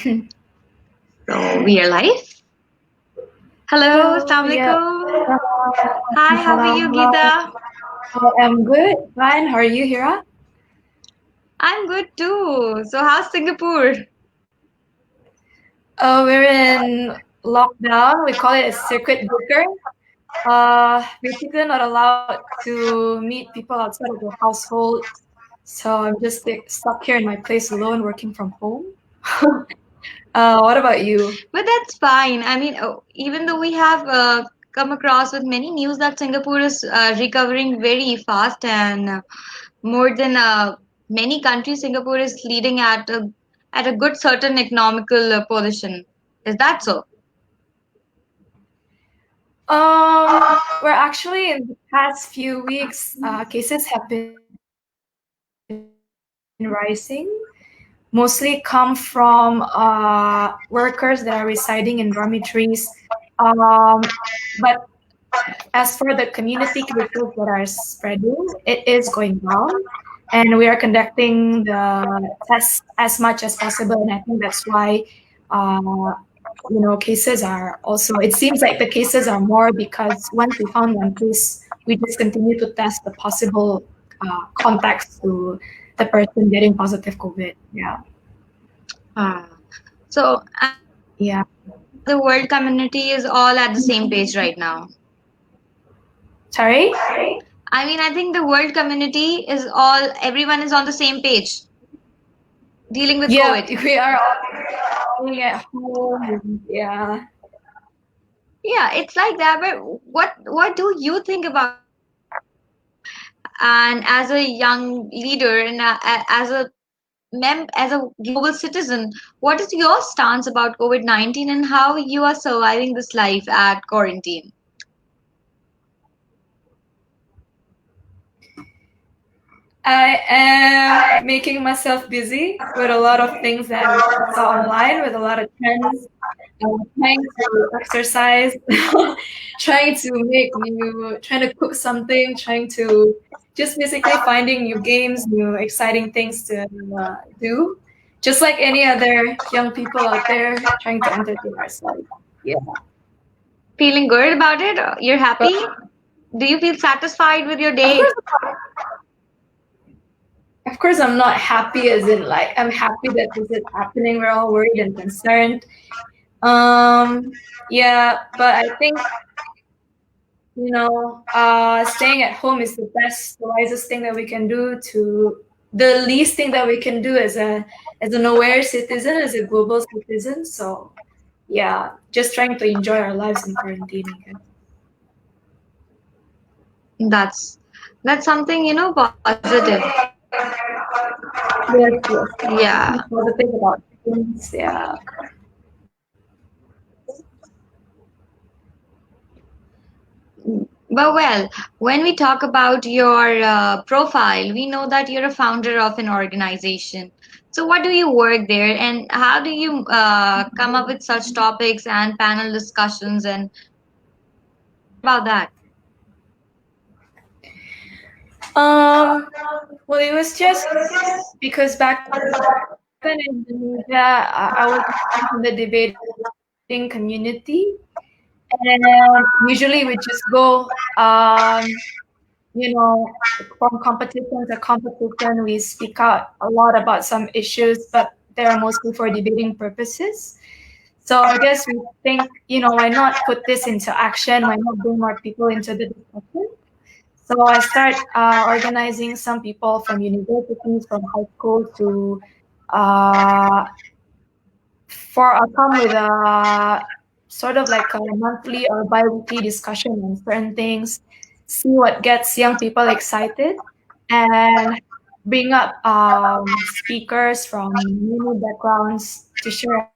So we are live. Hello, Hello, assalamu yeah. alaikum. Hi, how are you, Salam. Geeta? I'm good. Fine. How are you, Hira? I'm good too. So how's Singapore? We're in lockdown. We call it a circuit breaker. Basically not allowed to meet people outside of the household. So I'm just stuck here in my place alone, working from home. What about you? But that's fine. I mean, even though we have come across with many news that Singapore is recovering very fast and more than many countries, Singapore is leading at a good certain economical position. Is that so? We're actually in the past few weeks, cases have been rising. Mostly come from workers that are residing in dormitories. But as for the community cases that are spreading, it is going down. And we are conducting the tests as much as possible. And I think that's why, cases are also, it seems like the cases are more because once we found one case, we just continue to test the possible contacts to the person getting positive COVID. Yeah. Ah. So Yeah. the world community is all at the same page right now. Sorry? I mean, I think the world community is all, everyone is on the same page dealing with Yeah, COVID. we are all staying at home. Yeah. Yeah, it's like that. But what do you think about? And as a young leader and as a as a global citizen, what is your stance about COVID-19 and how you are surviving this life at quarantine? I am making myself busy with a lot of things that I saw online, with a lot of trends. Trying to exercise, trying to cook something, trying to just basically finding new games, new exciting things to do. Just like any other young people out there trying to entertain ourselves. Yeah. Feeling good about it? You're But happy? Do you feel satisfied with your of day? course, of course, I'm not happy as in like I'm happy that this is happening. We're all worried and concerned. Yeah, but I think staying at home is the wisest thing that we can do to the least thing that we can do as an aware citizen, as a global citizen. So yeah, just trying to enjoy our lives in quarantine, I guess. That's that's something, positive. Yes, yes. Yeah. Be positive about things. Yeah. But well, when we talk about your profile, we know that you're a founder of an organization. So, what do you work there, and how do you come up with such topics and panel discussions? And about that? Um, well, it was just because back then in Indonesia, I was in the debating community. And usually we just go, from competition to competition. We speak out a lot about some issues, but they're mostly for debating purposes. So I guess we think, why not put this into action? Why not bring more people into the discussion? So I start organizing some people from universities, from high school to uh, for I'll come with a sort of like a monthly or bi-weekly discussion on certain things, see what gets young people excited, and bring up speakers from many backgrounds to share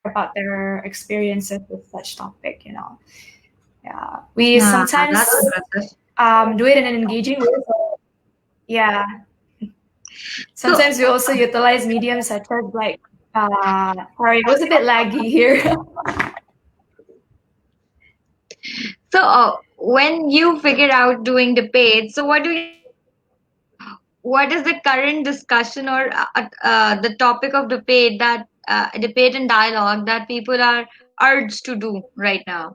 about their experiences with such topic. Yeah, we Yeah, sometimes that's impressive. do it in an engaging way. So yeah, So, sometimes we also utilize mediums such as like sorry, it was a bit laggy here. when you figure out doing debates, so what do you what is the current discussion or the topic of debate and dialogue that people are urged to do right now?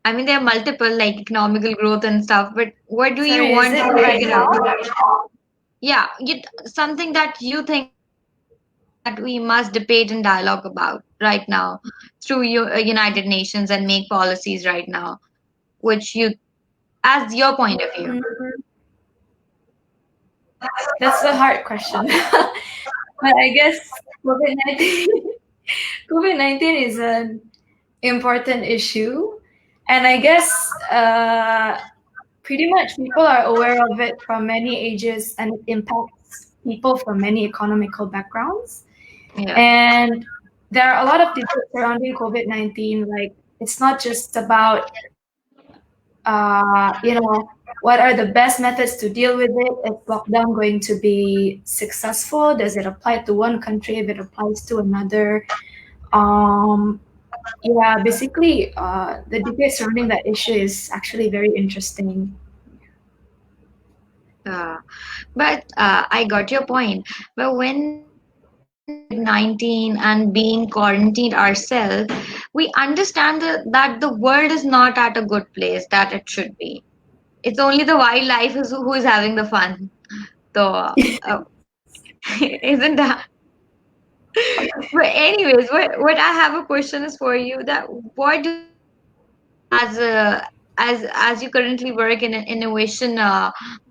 I mean, there are multiple like economical growth and stuff, but what do you Sorry, is want it to right figure now? out? Yeah, something that you think that we must debate and dialogue about right now through United Nations and make policies right now, which you, as your point of view. Mm, that's a hard question. But I guess COVID-19 COVID-19 is an important issue. And I guess pretty much people are aware of it from many ages, and it impacts people from many economical backgrounds. Yeah. And there are a lot of debates surrounding COVID-19. Like, it's not just about, what are the best methods to deal with it? Is lockdown going to be successful? Does it apply to one country if it applies to another? Um, yeah, basically, the debate surrounding that issue is actually very interesting. But I got your point. But when we talk about COVID-19 and being quarantined ourselves, we understand that the world is not at a good place that it should be. It's only the wildlife who is having the fun. So, isn't that? But anyways, what I have a question is for you that what do you think as you currently work in innovation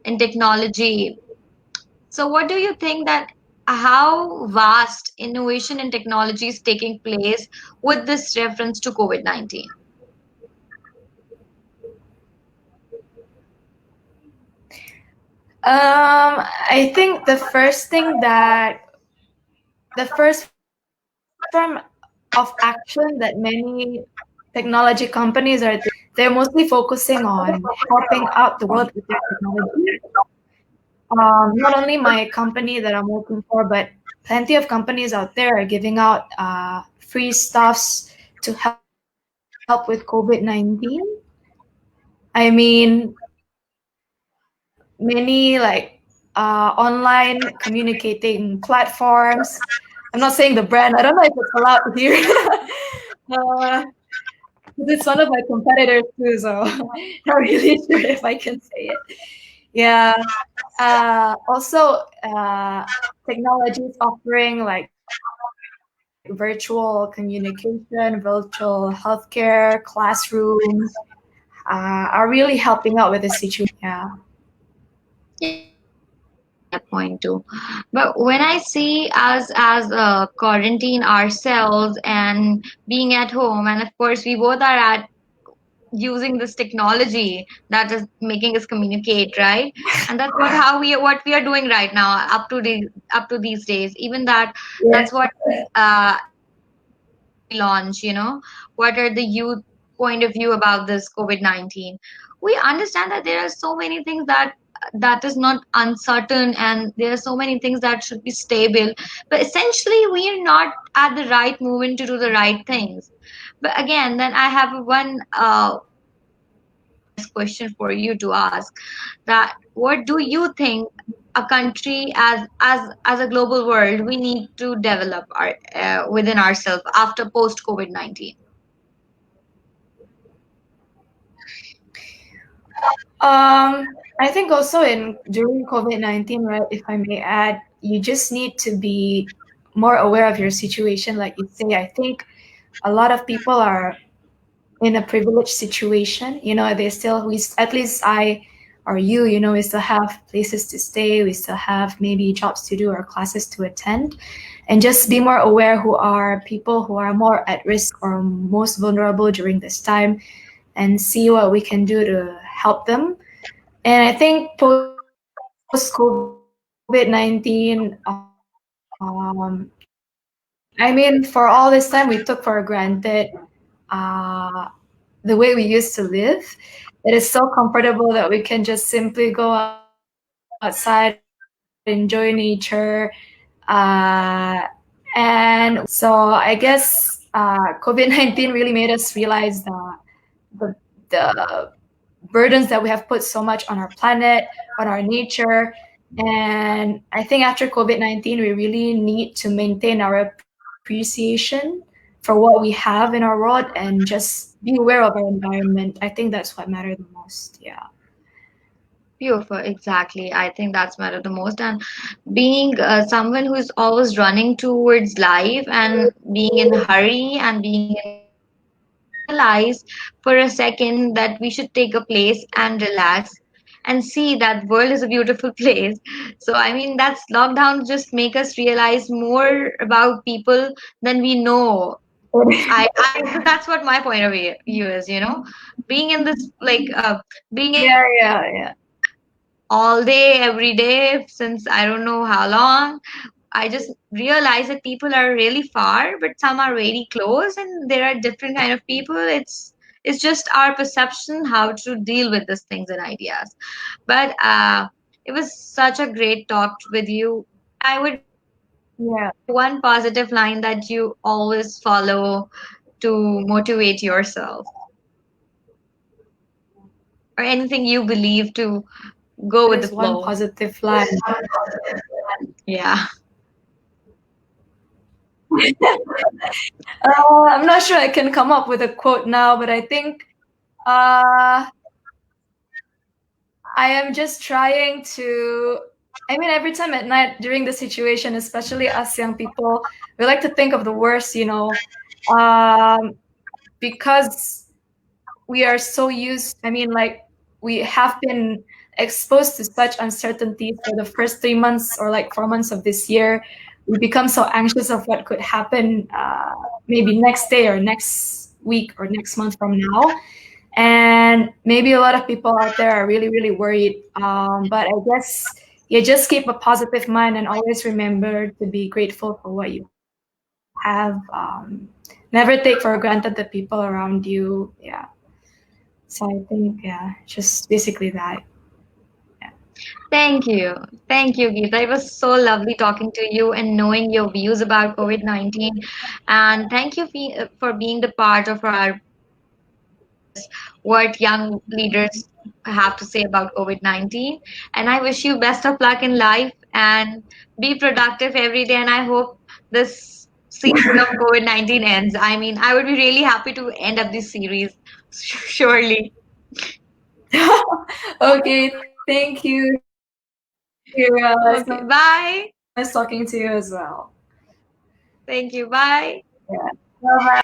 in technology. So, what do you think that how vast innovation in technology is taking place with this reference to COVID-19? I think the first form of action that many technology companies are taking, they're mostly focusing on helping out the world with their technology. Not only my company that I'm working for, but plenty of companies out there are giving out free stuffs to help with COVID-19. I mean, many like online communicating platforms. I'm not saying the brand. I don't know if it's allowed here. uh, 'Cause it's one of my competitors too, so not really sure if I can say it. Yeah. Also, technologies offering like virtual communication, virtual healthcare, classrooms, are really helping out with the situation. Yeah. Yeah, I got that point too. But when I see us as quarantine ourselves and being at home, and of course we both are at using this technology that is making us communicate, right? And that's what we are doing right now up to these days. Even that's Yes. what episode that we launch. What are the youth point of view about this COVID-19? We understand that there are so many things that is not uncertain, and there are so many things that should be stable, but essentially we are not at the right moment to do the right things. But again, then I have one very honest question for you to ask, that what do you think a country as a global world we need to develop within ourselves after post COVID-19? I think also in during COVID-19, right, if I may add, you just need to be more aware of your situation. Like you say, I think a lot of people are in a privileged situation. They still, at least I or you, we still have places to stay, we still have maybe jobs to do or classes to attend. And just be more aware who are people who are more at risk or most vulnerable during this time, and see what we can do to help them. And I think post COVID-19, I mean, for all this time, we took for granted uh, the way we used to live. It is so comfortable that we can just simply go outside, enjoy nature. And so I guess COVID-19 really made us realize the, the burdens that we have put so much on our planet, on our nature. And I think after COVID-19, we really need to maintain our appreciation for what we have in our world and just be aware of our environment. I think that's what matters the most. Yeah. Beautiful, exactly. I think that's matter the most. And being someone who's always running towards life and being in a hurry and being in chaos, we should realize for a second that we should take a place and relax and see that world is a beautiful place. So I mean, that's lockdown just make us realize more about people than we know. I that's what my point of view is, being in this being in Yeah, yeah, yeah. all day, every day, since I don't know how long. I just realized that people are really far, but some are very close, and there are different kind of people. It's just our perception how to deal with these things and ideas. But it was such a great talk with you. I would request you to Yeah. share one positive line that you always follow to motivate yourself, or anything you believe to go What with the is one flow. positive line? Yeah. I'm not sure I can come up with a quote now, but I think uh, I am just trying to. I mean, every time at night during the situation, especially us young people, we like to think of the worst, because we are so used. I mean, like we have been exposed to such uncertainty for the first 3 months or like 4 months of this year. We become so anxious of what could happen, maybe next day or next week or next month from now. And maybe a lot of people out there are really, really worried. But I guess you just keep a positive mind and always remember to be grateful for what you have. Never take for granted the people around you. Yeah. So I think, yeah, just basically that. Yeah. Thank you. Thank you, Geeta. It was so lovely talking to you and knowing your views about COVID-19. And thank you for being the part of our podcast to discuss what young leaders have to say about COVID-19. And I wish you best of luck in life and be productive every day. And I hope this series of COVID-19 ends. I mean, I would be really happy to end up this series, surely. Okay, thank you, Hira. It's nice talking to you as well. Okay, bye. Yeah. Thank you. Bye. Bye bye.